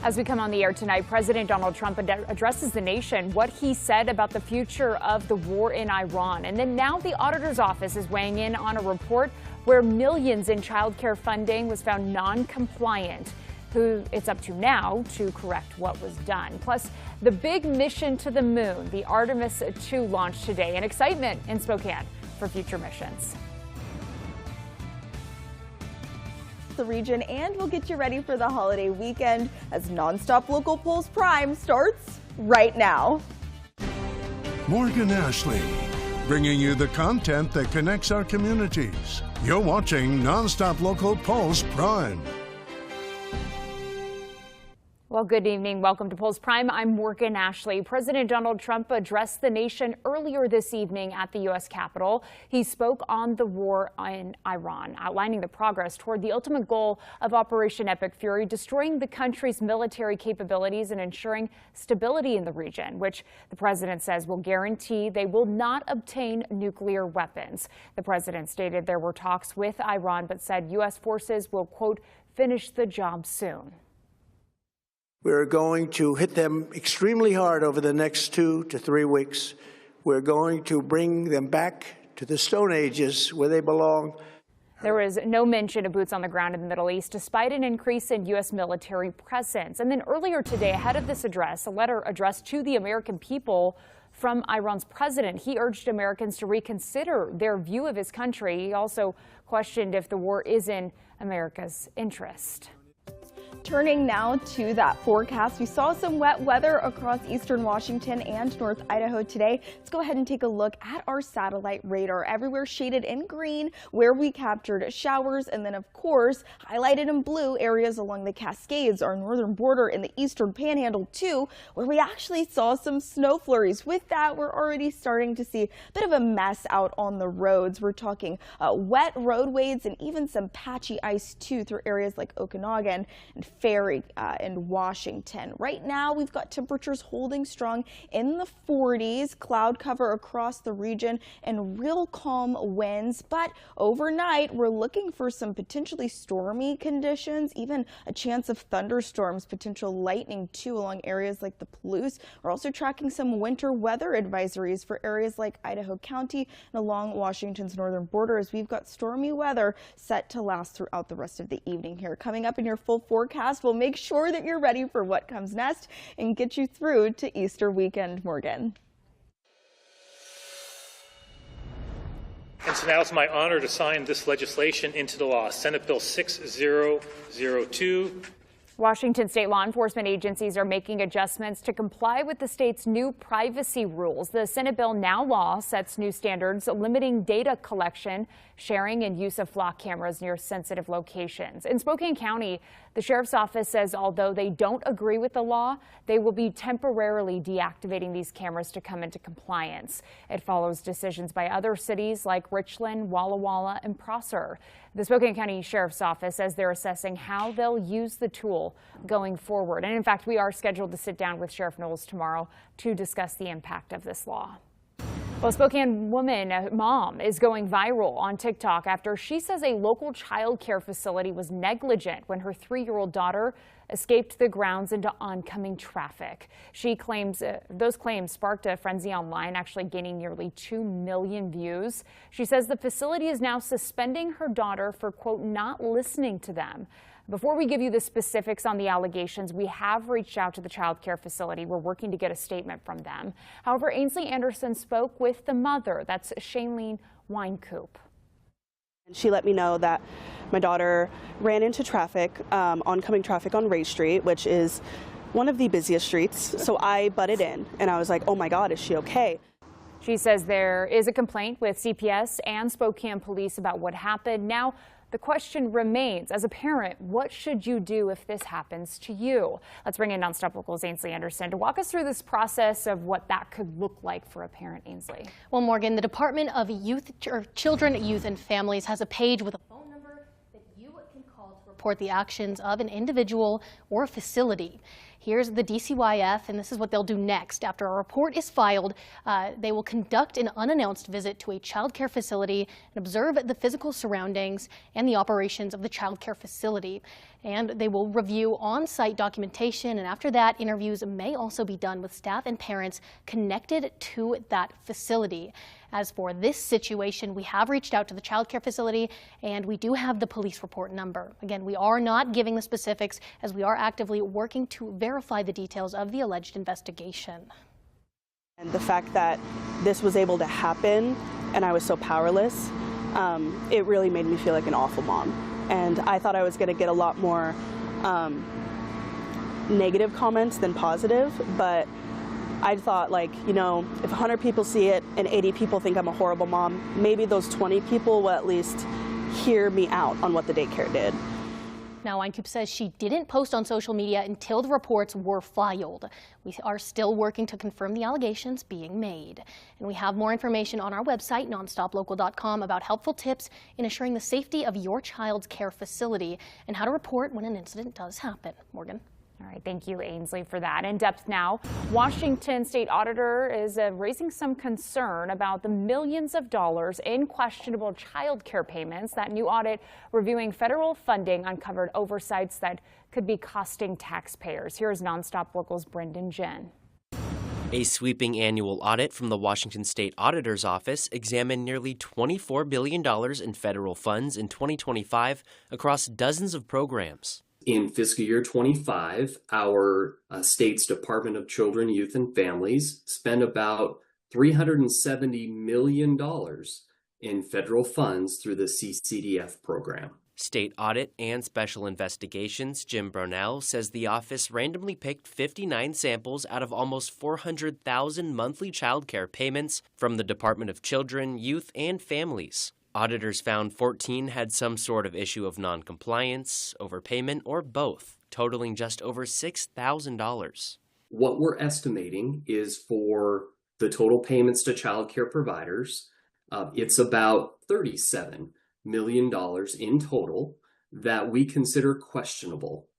As we come on the air tonight, President Donald Trump addresses the nation, what he said about the future of the war in Iran. And then now the auditor's office is weighing in on a report where millions in child care funding was found non-compliant. Who it's up to now to correct what was done. Plus, the big mission to the moon, the Artemis II launch today, and excitement in Spokane for future missions. The region, and we'll get you ready for the holiday weekend as NonStop Local Polls Prime starts right now. Morgan Ashley, bringing you the content that connects our communities. You're watching NonStop Local Polls Prime. Well, good evening. Welcome to Polls Prime. I'm Morgan Ashley. President Donald Trump addressed the nation earlier this evening at the U.S. Capitol. He spoke on the war in Iran, outlining the progress toward the ultimate goal of Operation Epic Fury, destroying the country's military capabilities and ensuring stability in the region, which the president says will guarantee they will not obtain nuclear weapons. The president stated there were talks with Iran, but said U.S. forces will, quote, finish the job soon. We're going to hit them extremely hard over the next 2 to 3 weeks. We're going to bring them back to the Stone Ages where they belong. There was no mention of boots on the ground in the Middle East, despite an increase in U.S. military presence. And then earlier today, ahead of this address, a letter addressed to the American people from Iran's president. He urged Americans to reconsider their view of his country. He also questioned if the war is in America's interest. Turning now to that forecast, we saw some wet weather across eastern Washington and north Idaho today. Let's go ahead and take a look at our satellite radar. Everywhere shaded in green where we captured showers, and then of course highlighted in blue areas along the Cascades, our northern border in the eastern panhandle too, where we actually saw some snow flurries. With that, we're already starting to see a bit of a mess out on the roads. We're talking wet roadways and even some patchy ice too through areas like Okanagan and Ferry in Washington. Right now, we've got temperatures holding strong in the 40s, cloud cover across the region, and real calm winds. But overnight, we're looking for some potentially stormy conditions, even a chance of thunderstorms, potential lightning too along areas like the Palouse. We're also tracking some winter weather advisories for areas like Idaho County and along Washington's northern border, as we've got stormy weather set to last throughout the rest of the evening here. Coming up in your full forecast, we'll make sure that you're ready for what comes next and get you through to Easter weekend, Morgan. And so now it's my honor to sign this legislation into the law, Senate Bill 6002. Washington state law enforcement agencies are making adjustments to comply with the state's new privacy rules. The Senate bill now law sets new standards limiting data collection, sharing, and use of flock cameras near sensitive locations. In Spokane County, the sheriff's office says although they don't agree with the law, they will be temporarily deactivating these cameras to come into compliance. It follows decisions by other cities like Richland, Walla Walla, and Prosser. The Spokane County Sheriff's Office says they're assessing how they'll use the tool going forward. And in fact, we are scheduled to sit down with Sheriff Knowles tomorrow to discuss the impact of this law. Well, a Spokane mom is going viral on TikTok after she says a local child care facility was negligent when her 3-year-old daughter escaped the grounds into oncoming traffic. She claims those claims sparked a frenzy online, actually gaining nearly 2 million views. She says the facility is now suspending her daughter for, quote, not listening to them. Before we give you the specifics on the allegations, we have reached out to the child care facility. We're working to get a statement from them. However, Ainsley Anderson spoke with the mother. That's Shailene Winecoop. She let me know that my daughter ran into traffic, oncoming traffic on Ray Street, which is one of the busiest streets. So I butted in and I was like, oh my God, is she okay? She says there is a complaint with CPS and Spokane police about what happened. Now, the question remains, as a parent, what should you do if this happens to you? Let's bring in NonStop Local's Ainsley Anderson to walk us through this process of what that could look like for a parent. Ainsley. Well, Morgan, the Department of Children, Youth and Families has a page with a phone number that you can call to report the actions of an individual or facility. Here's the DCYF, and this is what they'll do next. After a report is filed, they will conduct an unannounced visit to a child care facility and observe the physical surroundings and the operations of the child care facility. And they will review on-site documentation, and after that, interviews may also be done with staff and parents connected to that facility. As for this situation, we have reached out to the child care facility, and we do have the police report number. Again, we are not giving the specifics, as we are actively working to verify the details of the alleged investigation. And the fact that this was able to happen and I was so powerless, it really made me feel like an awful mom. And I thought I was going to get a lot more negative comments than positive, but I thought, like, you know, if 100 people see it and 80 people think I'm a horrible mom, maybe those 20 people will at least hear me out on what the daycare did. Now, Wynkoop says she didn't post on social media until the reports were filed. We are still working to confirm the allegations being made. And we have more information on our website, nonstoplocal.com, about helpful tips in assuring the safety of your child's care facility and how to report when an incident does happen. Morgan. All right, thank you, Ainsley, for that. In depth now, Washington State Auditor is raising some concern about the millions of dollars in questionable child care payments. That new audit reviewing federal funding uncovered oversights that could be costing taxpayers. Here's NonStop Local's Brendan Jen. A sweeping annual audit from the Washington State Auditor's Office examined nearly $24 billion in federal funds in 2025 across dozens of programs. In fiscal year 25, our state's Department of Children, Youth, and Families spent about $370 million in federal funds through the CCDF program. State Audit and Special Investigations Jim Brownell says the office randomly picked 59 samples out of almost 400,000 monthly child care payments from the Department of Children, Youth, and Families. Auditors found 14 had some sort of issue of noncompliance, overpayment, or both, totaling just over $6,000. What we're estimating is for the total payments to child care providers, it's about $37 million in total that we consider questionable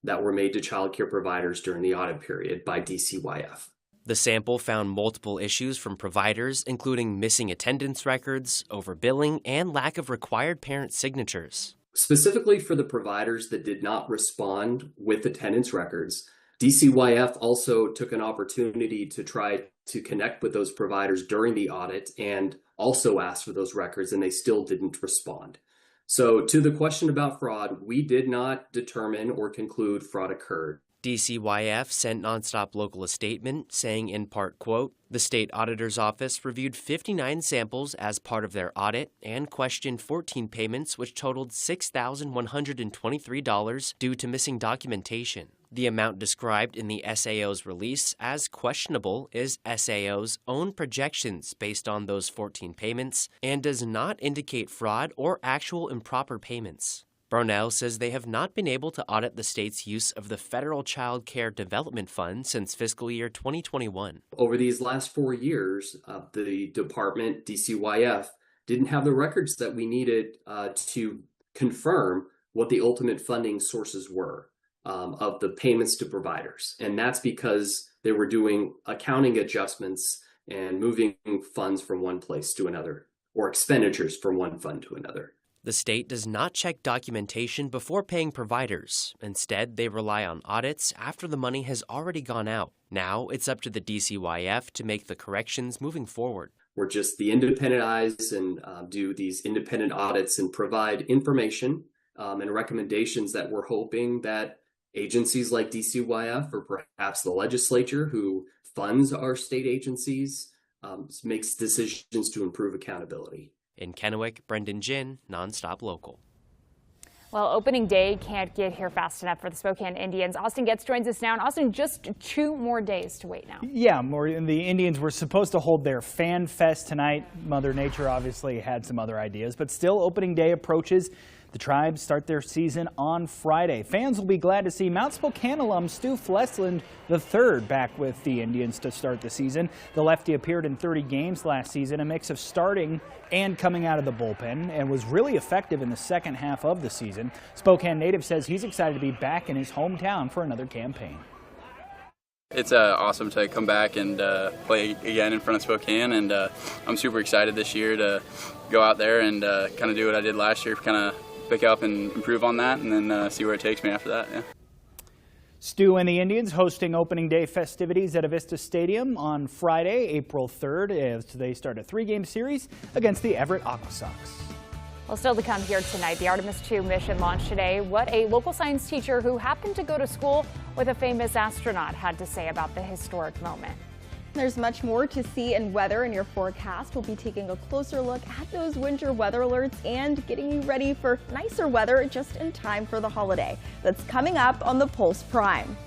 that were made to child care providers during the audit period by DCYF. The sample found multiple issues from providers, including missing attendance records, overbilling, and lack of required parent signatures. Specifically for the providers that did not respond with attendance records, DCYF also took an opportunity to try to connect with those providers during the audit and also asked for those records, and they still didn't respond. So to the question about fraud, we did not determine or conclude fraud occurred. DCYF sent NonStop Local a statement saying, in part, quote, "The state auditor's office reviewed 59 samples as part of their audit and questioned 14 payments, which totaled $6,123 due to missing documentation. The amount described in the SAO's release as questionable is SAO's own projections based on those 14 payments and does not indicate fraud or actual improper payments." Brownell says they have not been able to audit the state's use of the Federal Child Care Development Fund since fiscal year 2021. Over these last 4 years, the department, DCYF, didn't have the records that we needed to confirm what the ultimate funding sources were of the payments to providers. And that's because they were doing accounting adjustments and moving funds from one place to another, or expenditures from one fund to another. The state does not check documentation before paying providers. Instead, they rely on audits after the money has already gone out. Now, it's up to the DCYF to make the corrections moving forward. We're just the independent eyes and do these independent audits and provide information and recommendations that we're hoping that agencies like DCYF or perhaps the legislature, who funds our state agencies, makes decisions to improve accountability. In Kennewick, Brendan Jin, NonStop Local. Well, opening day can't get here fast enough for the Spokane Indians. Austin Getz joins us now. And Austin, just 2 more days to wait now. Yeah, the Indians were supposed to hold their Fan Fest tonight. Mother Nature obviously had some other ideas, but still opening day approaches. The Tribes start their season on Friday. Fans will be glad to see Mount Spokane alum Stu Flesland III back with the Indians to start the season. The lefty appeared in 30 games last season, a mix of starting and coming out of the bullpen, and was really effective in the second half of the season. Spokane native says he's excited to be back in his hometown for another campaign. It's awesome to come back and play again in front of Spokane, and I'm super excited this year to go out there and kind of do what I did last year, kind of pick up and improve on that, and then see where it takes me after that. Yeah. Stu and the Indians hosting opening day festivities at Avista Stadium on Friday, April 3rd, as they start a 3-game series against the Everett Aqua Sox. Well, still to come here tonight, the Artemis II mission launched today. What a local science teacher who happened to go to school with a famous astronaut had to say about the historic moment. There's much more to see in weather in your forecast. We'll be taking a closer look at those winter weather alerts and getting you ready for nicer weather just in time for the holiday. That's coming up on the Pulse Prime.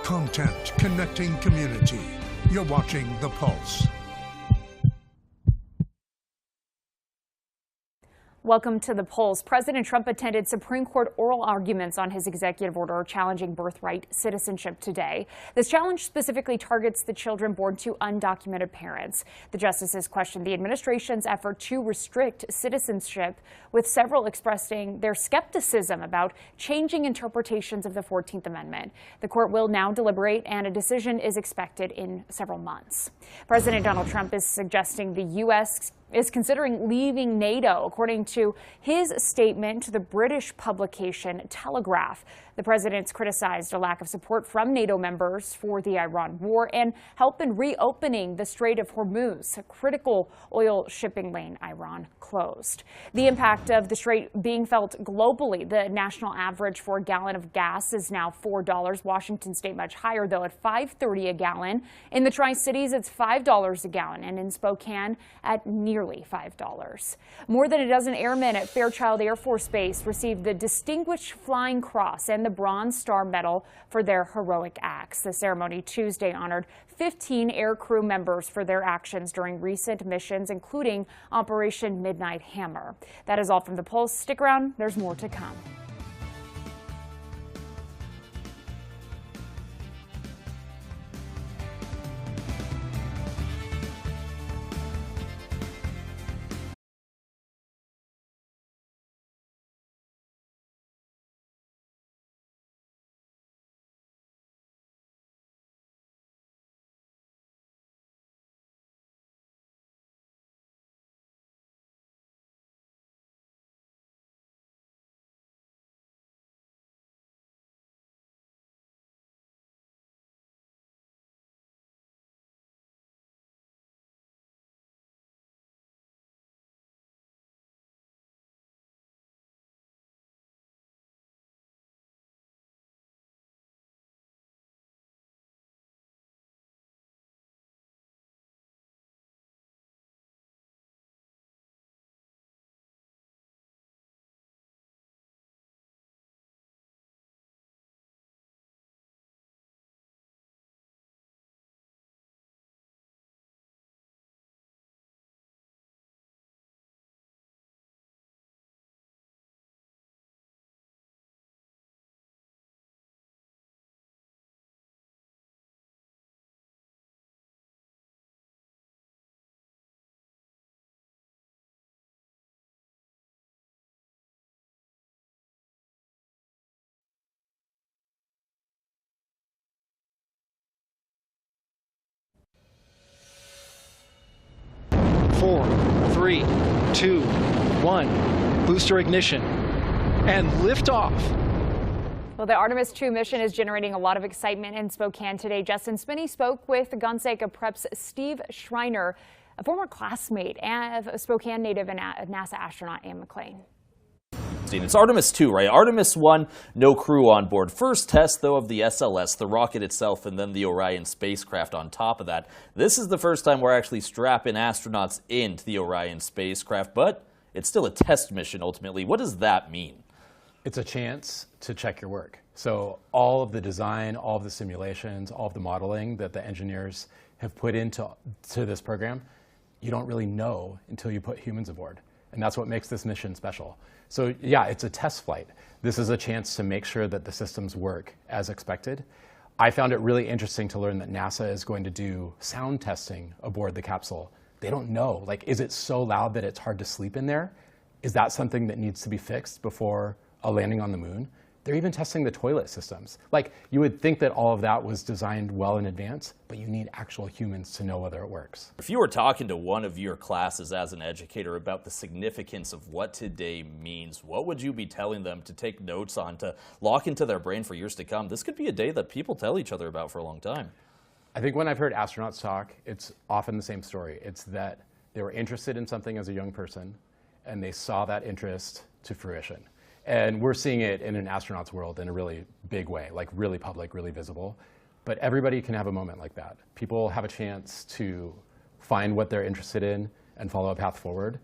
Content connecting community. You're watching The Pulse. Welcome to The Pulse. President Trump attended Supreme Court oral arguments on his executive order challenging birthright citizenship today. This challenge specifically targets the children born to undocumented parents. The justices questioned the administration's effort to restrict citizenship, with several expressing their skepticism about changing interpretations of the 14th Amendment. The court will now deliberate, and a decision is expected in several months. President Donald Trump is suggesting the U.S. is considering leaving NATO, according to his statement to the British publication Telegraph. The president's criticized a lack of support from NATO members for the Iran war and help in reopening the Strait of Hormuz, a critical oil shipping lane Iran closed. The impact of the strait being felt globally. The national average for a gallon of gas is now $4. Washington state much higher, though, at $5.30 a gallon. In the Tri-Cities, it's $5 a gallon, and in Spokane at nearly $5. More than a dozen airmen at Fairchild Air Force Base received the Distinguished Flying Cross and the Bronze Star Medal for their heroic acts. The ceremony Tuesday honored 15 air crew members for their actions during recent missions, including Operation Midnight Hammer. That is all from The Pulse. Stick around, there's more to come. 3, 2, 1, booster ignition, and liftoff. Well, the Artemis 2 mission is generating a lot of excitement in Spokane today. Justin Spinney spoke with Gonzaga Prep's Steve Schreiner, a former classmate of Spokane native and NASA astronaut Ann McClain. It's Artemis 2, right? Artemis 1, no crew on board. First test, though, of the SLS, the rocket itself, and then the Orion spacecraft on top of that. This is the first time we're actually strapping astronauts into the Orion spacecraft, but it's still a test mission, ultimately. What does that mean? It's a chance to check your work. So all of the design, all of the simulations, all of the modeling that the engineers have put into this program, you don't really know until you put humans aboard. And that's what makes this mission special. So yeah, it's a test flight. This is a chance to make sure that the systems work as expected. I found it really interesting to learn that NASA is going to do sound testing aboard the capsule. They don't know, like, is it so loud that it's hard to sleep in there? Is that something that needs to be fixed before a landing on the moon? They're even testing the toilet systems. Like, you would think that all of that was designed well in advance, but you need actual humans to know whether it works. If you were talking to one of your classes as an educator about the significance of what today means, what would you be telling them to take notes on, to lock into their brain for years to come? This could be a day that people tell each other about for a long time. I think when I've heard astronauts talk, it's often the same story. It's that they were interested in something as a young person, and they saw that interest to fruition. And we're seeing it in an astronaut's world in a really big way, like really public, really visible. But everybody can have a moment like that. People have a chance to find what they're interested in and follow a path forward.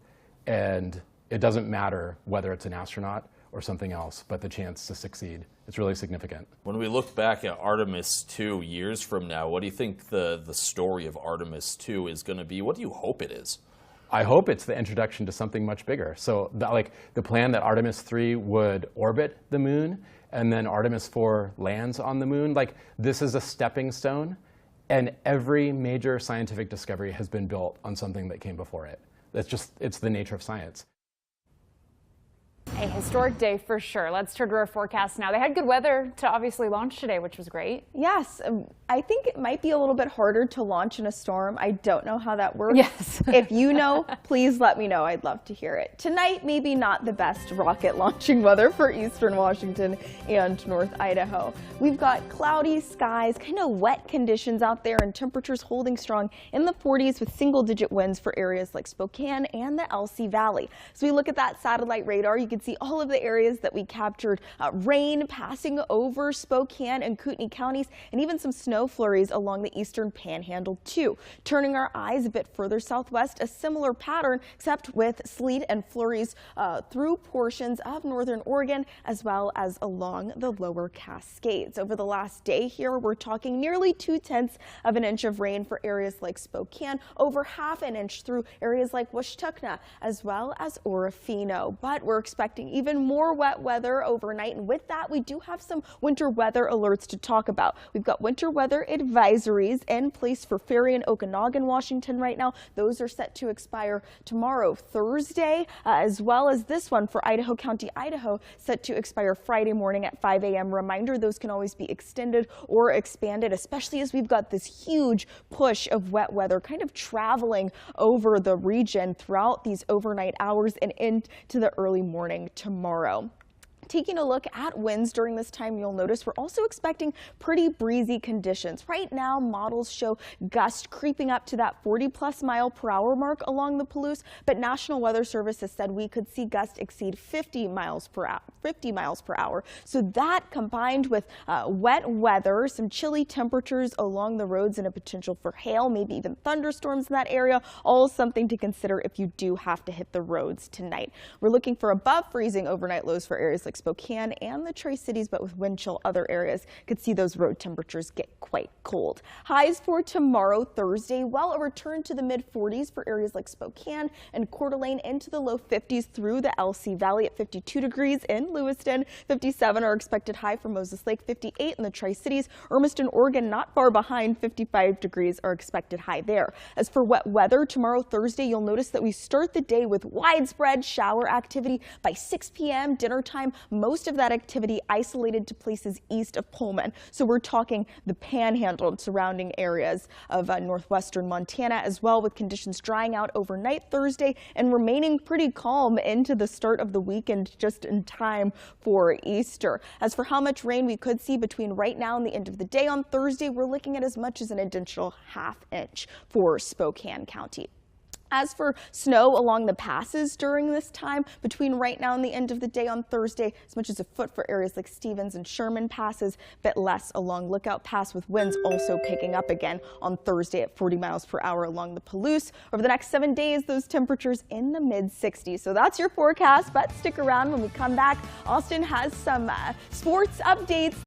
And it doesn't matter whether it's an astronaut or something else, but the chance to succeed, it's really significant. When we look back at Artemis 2 years from now, what do you think the story of Artemis 2 is going to be? What do you hope it is? I hope it's the introduction to something much bigger. So the plan that Artemis 3 would orbit the moon and then Artemis 4 lands on the moon, like, this is a stepping stone, and every major scientific discovery has been built on something that came before it. It's the nature of science. A historic day for sure. Let's turn to our forecast now. They had good weather to obviously launch today, which was great. Yes, I think it might be a little bit harder to launch in a storm. I don't know how that works. Yes. If you know, please let me know. I'd love to hear it. Tonight, maybe not the best rocket launching weather for eastern Washington and North Idaho. We've got cloudy skies, kind of wet conditions out there, and temperatures holding strong in the 40s with single-digit winds for areas like Spokane and the LC Valley. So we look at that satellite radar, you can see all of the areas that we captured. Rain passing over Spokane and Kootenai counties, and even some snow flurries along the eastern panhandle too. Turning our eyes a bit further southwest, a similar pattern except with sleet and flurries through portions of northern Oregon as well as along the lower Cascades. Over the last day here, we're talking nearly 2/10 of an inch of rain for areas like Spokane, over half an inch through areas like Washington as well as Orofino. But we're expecting even more wet weather overnight, and with that we do have some winter weather alerts to talk about. We've got winter weather advisories in place for Ferry and Okanagan, Washington right now. Those are set to expire tomorrow, Thursday, as well as this one for Idaho County, Idaho, set to expire Friday morning at 5 a.m. Reminder, those can always be extended or expanded, especially as we've got this huge push of wet weather kind of traveling over the region throughout these overnight hours and into the early morning tomorrow. Taking a look at winds during this time, you'll notice we're also expecting pretty breezy conditions. Right now, models show gusts creeping up to that 40+ mile per hour mark along the Palouse, but National Weather Service has said we could see gusts exceed 50 miles per hour. So that combined with wet weather, some chilly temperatures along the roads, and a potential for hail, maybe even thunderstorms in that area, all something to consider if you do have to hit the roads tonight. We're looking for above freezing overnight lows for areas like Spokane and the Tri-Cities, but with wind chill other areas could see those road temperatures get quite cold. Highs for tomorrow, Thursday, well, a return to the mid-40s for areas like Spokane and Coeur d'Alene, into the low 50s through the LC Valley at 52 degrees in Lewiston. 57 are expected high for Moses Lake, 58 in the Tri-Cities. Hermiston, Oregon, not far behind, 55 degrees are expected high there. As for wet weather, tomorrow, Thursday, you'll notice that we start the day with widespread shower activity by 6 p.m. dinner time. most of that activity isolated to places east of Pullman. So we're talking the Panhandle and surrounding areas of northwestern Montana as well, with conditions drying out overnight Thursday and remaining pretty calm into the start of the weekend, just in time for Easter. As for how much rain we could see between right now and the end of the day on Thursday, we're looking at as much as an additional ½ inch for Spokane County. As for snow along the passes during this time, between right now and the end of the day on Thursday, as much as a foot for areas like Stevens and Sherman passes, a bit less along Lookout Pass, with winds also picking up again on Thursday at 40 miles per hour along the Palouse. Over the next 7 days, those temperatures in the mid-60s. So that's your forecast, but stick around. When we come back, Austin has some sports updates.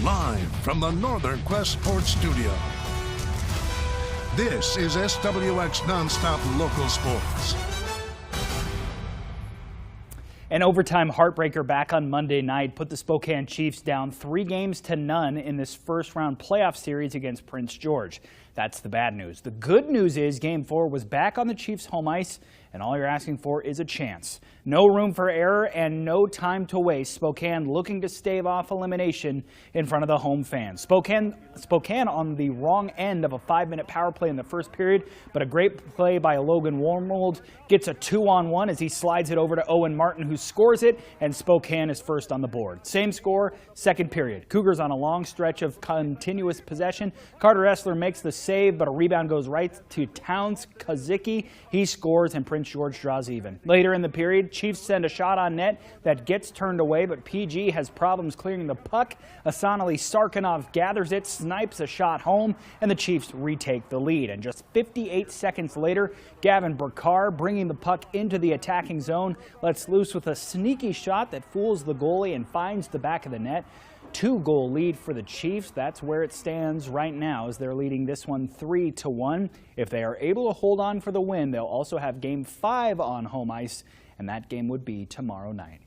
Live from the Northern Quest Sports Studio, this is SWX NonStop Local Sports. An overtime heartbreaker back on Monday night put the Spokane Chiefs down 3-0 in this first-round playoff series against Prince George. That's the bad news. The good news is Game 4 was back on the Chiefs' home ice, and all you're asking for is a chance. No room for error and no time to waste. Spokane looking to stave off elimination in front of the home fans. Spokane on the wrong end of a 5-minute power play in the first period, but a great play by Logan Warmold gets a 2-on-1 as he slides it over to Owen Martin, who scores it, and Spokane is first on the board. Same score, second period. Cougars on a long stretch of continuous possession. Carter Essler makes the save, but a rebound goes right to Towns Kazicki. He scores, and Prince George draws even. Later in the period, Chiefs send a shot on net that gets turned away, but PG has problems clearing the puck. Asanali Sarkinov gathers it, snipes a shot home, and the Chiefs retake the lead. And just 58 seconds later, Gavin Burkar, bringing the puck into the attacking zone, lets loose with a sneaky shot that fools the goalie and finds the back of the net. 2-goal lead for the Chiefs. That's where it stands right now, as they're leading this one 3-1. If they are able to hold on for the win, they'll also have Game 5 on home ice, and that game would be tomorrow night.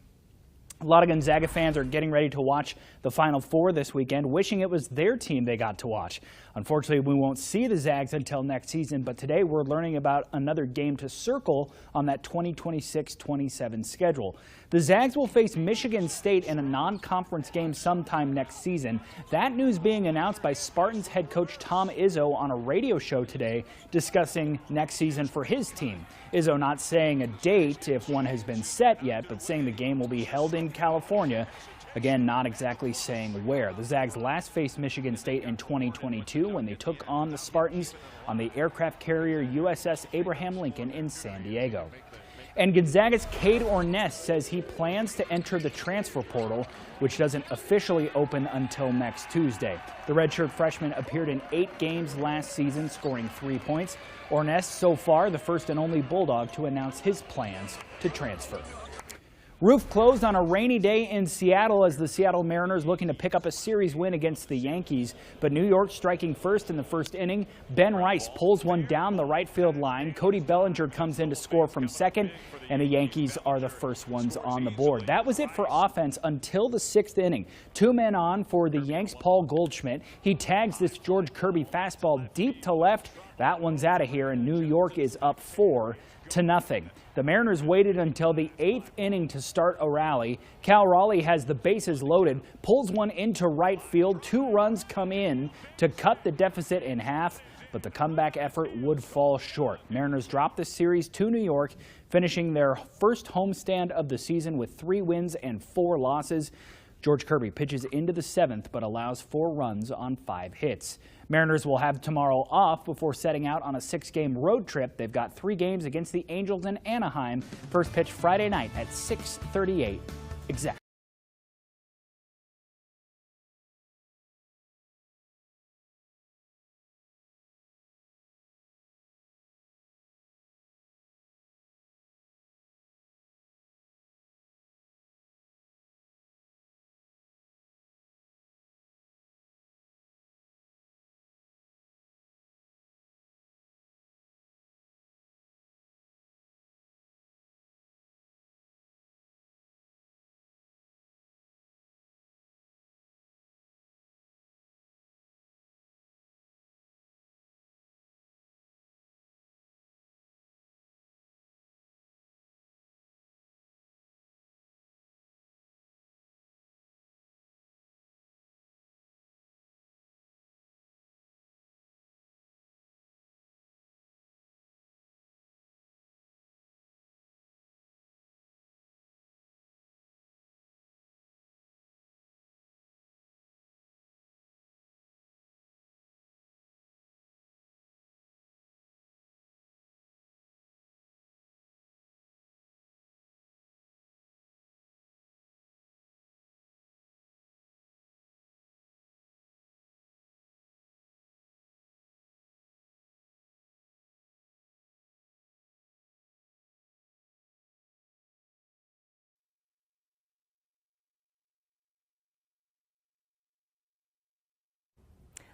A lot of Gonzaga fans are getting ready to watch the Final Four this weekend, wishing it was their team they got to watch. Unfortunately, we won't see the Zags until next season, but today we're learning about another game to circle on that 2026-27 schedule. The Zags will face Michigan State in a non-conference game sometime next season. That news being announced by Spartans head coach Tom Izzo on a radio show today, discussing next season for his team. Izzo not saying a date if one has been set yet, but saying the game will be held in California. Again, not exactly saying where. The Zags last faced Michigan State in 2022 when they took on the Spartans on the aircraft carrier USS Abraham Lincoln in San Diego. And Gonzaga's Cade Orness says he plans to enter the transfer portal, which doesn't officially open until next Tuesday. The redshirt freshman appeared in 8 games last season, scoring 3 points. Orness, so far, the first and only Bulldog to announce his plans to transfer. Roof closed on a rainy day in Seattle as the Seattle Mariners looking to pick up a series win against the Yankees. But New York striking first in the first inning. Ben Rice pulls one down the right field line. Cody Bellinger comes in to score from second, and the Yankees are the first ones on the board. That was it for offense until the sixth inning. 2 men on for the Yanks' Paul Goldschmidt. He tags this George Kirby fastball deep to left. That one's out of here, and New York is up 4-0. The Mariners waited until the 8th inning to start a rally. Cal Raleigh has the bases loaded, pulls one into right field. 2 runs come in to cut the deficit in half, but the comeback effort would fall short. Mariners dropped the series to New York, finishing their first homestand of the season with 3 wins and 4 losses. George Kirby pitches into the 7th, but allows 4 runs on 5 hits. Mariners will have tomorrow off before setting out on a 6-game road trip. They've got 3 games against the Angels in Anaheim. First pitch Friday night at 6:38 exact.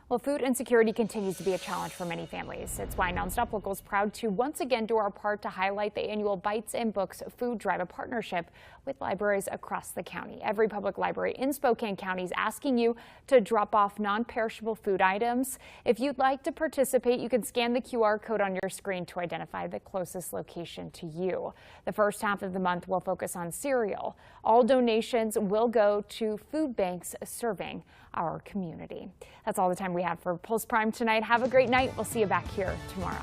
Well, food insecurity continues to be a challenge for many families. It's why NonStop Local is proud to once again do our part to highlight the annual Bites and Books Food Drive, a partnership with libraries across the county. Every public library in Spokane County is asking you to drop off non-perishable food items. If you'd like to participate, you can scan the QR code on your screen to identify the closest location to you. The first half of the month will focus on cereal. All donations will go to food banks serving our community. That's all the time we have for Pulse Prime tonight. Have a great night. We'll see you back here tomorrow.